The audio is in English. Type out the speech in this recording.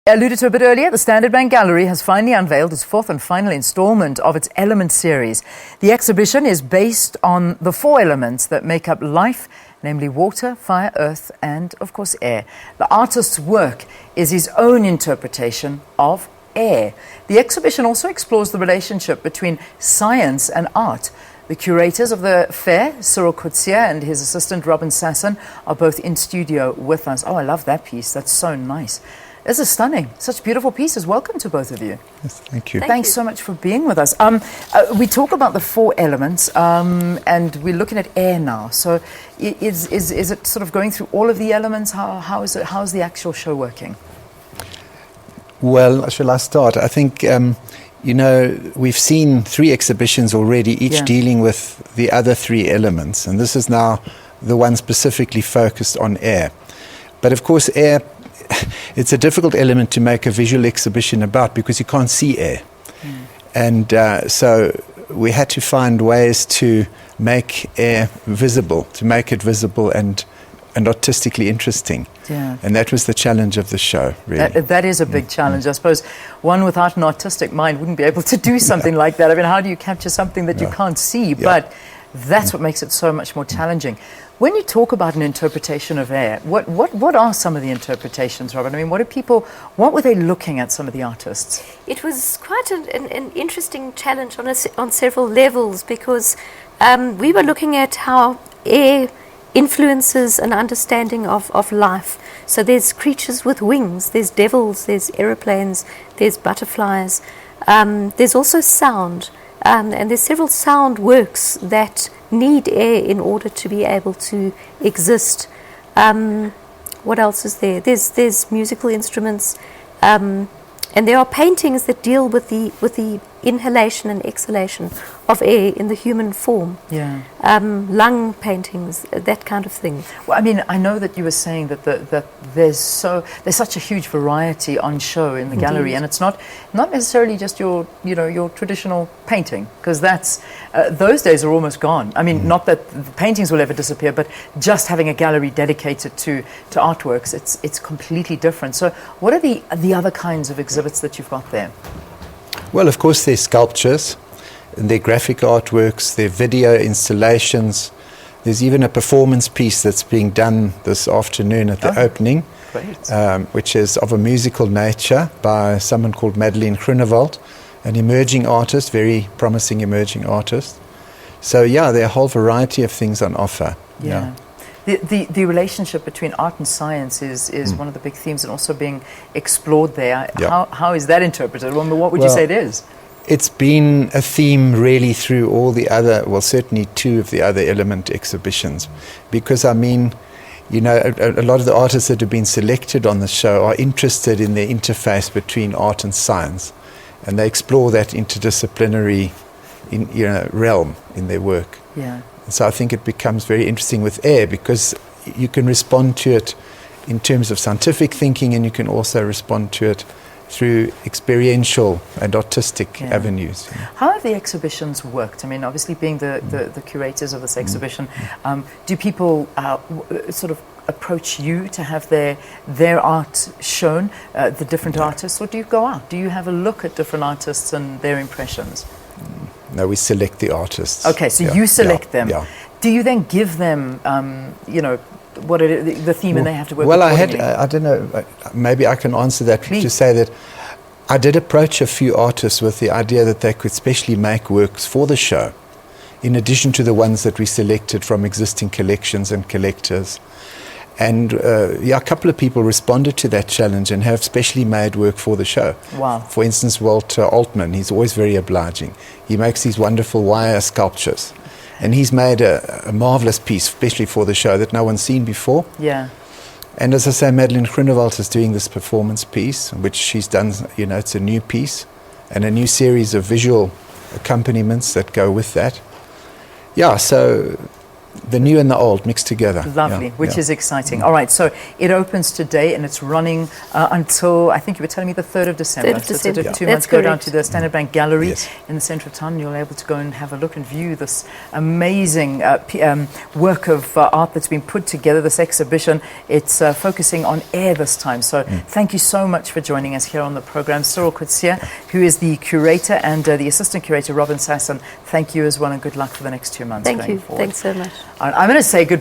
I alluded to a bit earlier, the Standard Bank Gallery has finally unveiled its fourth and final installment of its Element series. The exhibition is based on the four elements that make up life, namely water, fire, earth, and, of course, air. The artist's work is his own interpretation of air. The exhibition also explores the relationship between science and art. The curators of the fair, Cyril Coetzee and his assistant Robyn Sassen, are both in studio with us. Oh, I love that piece. That's so nice. This is stunning. Such beautiful pieces. Welcome to both of you. Yes, thank you. Thanks so much for being with us. We talk about the four elements, and we're looking at air now. So is it sort of going through all of the elements? How's the actual show working? Well, shall I start? I think, we've seen 3 exhibitions already, each dealing with the other 3 elements. And this is now the one specifically focused on air. But of course, air, it's a difficult element to make a visual exhibition about because you can't see air. And so we had to find ways to make air visible, to make it visible and artistically interesting. Yeah. And that was the challenge of the show, really. That is a big challenge. I suppose one without an artistic mind wouldn't be able to do something like that. I mean, how do you capture something that you can't see? But that's what makes it so much more challenging. When you talk about an interpretation of air, what are some of the interpretations, Robyn? I mean, what were they looking at, some of the artists? It was quite an interesting challenge on several levels because we were looking at how air influences an understanding of life. So there's creatures with wings, there's devils, there's aeroplanes, there's butterflies. There's also sound, and there's several sound works that need air in order to be able to exist. What else is there? There's musical instruments, and there are paintings that deal with the inhalation and exhalation of air in the human form. Yeah. Lung paintings, that kind of thing. Well, I mean, I know that you were saying that there's such a huge variety on show in the gallery, and it's not necessarily just your traditional painting, because those days are almost gone. I mean, not that the paintings will ever disappear, but just having a gallery dedicated to artworks, it's completely different. So, what are the other kinds of exhibits that you've got there? Well, of course, there's sculptures, and there are graphic artworks, there are video installations. There's even a performance piece that's being done this afternoon at the opening, which is of a musical nature by someone called Madeleine Groenewald, an emerging artist, very promising emerging artist. So, there are a whole variety of things on offer. Yeah. The relationship between art and science is one of the big themes and also being explored there. How is that interpreted? Well, what would you say it is? It's been a theme really through all the other, certainly 2 of the other element exhibitions. Because, I mean, a lot of the artists that have been selected on the show are interested in the interface between art and science. And they explore that interdisciplinary realm in their work. Yeah. So I think it becomes very interesting with air because you can respond to it in terms of scientific thinking, and you can also respond to it through experiential and artistic avenues. How have the exhibitions worked? I mean, obviously being the curators of this exhibition, do people sort of approach you to have their art shown, the different artists, or do you go out? Do you have a look at different artists and their impressions? No, we select the artists. Okay, so you select them. Yeah. Do you then give them, what the theme, and they have to work accordingly? I don't know, maybe I can answer that. Please. To say that I did approach a few artists with the idea that they could specially make works for the show, in addition to the ones that we selected from existing collections and collectors. And a couple of people responded to that challenge and have specially made work for the show. Wow. For instance, Walter Altman, he's always very obliging. He makes these wonderful wire sculptures. And he's made a marvelous piece, especially for the show, that no one's seen before. Yeah. And as I say, Madeleine Groenewald is doing this performance piece, which she's done, it's a new piece, and a new series of visual accompaniments that go with that. Yeah, so The new and the old mixed together. Lovely, which is exciting. All right, so it opens today and it's running until, I think you were telling me, the 3rd of December. 3rd of December. So 2 That's months, go down correct. to the Standard Bank Gallery Yes. in the centre of town. You'll be able to go and have a look and view this amazing work of art that's been put together, this exhibition. It's focusing on air this time. So thank you so much for joining us here on the programme. Cyril Coetzee, who is the curator, and the assistant curator, Robyn Sassen, thank you as well, and good luck for the next 2 months. Thank going you. forward. Thanks so much. I'm going to say goodbye.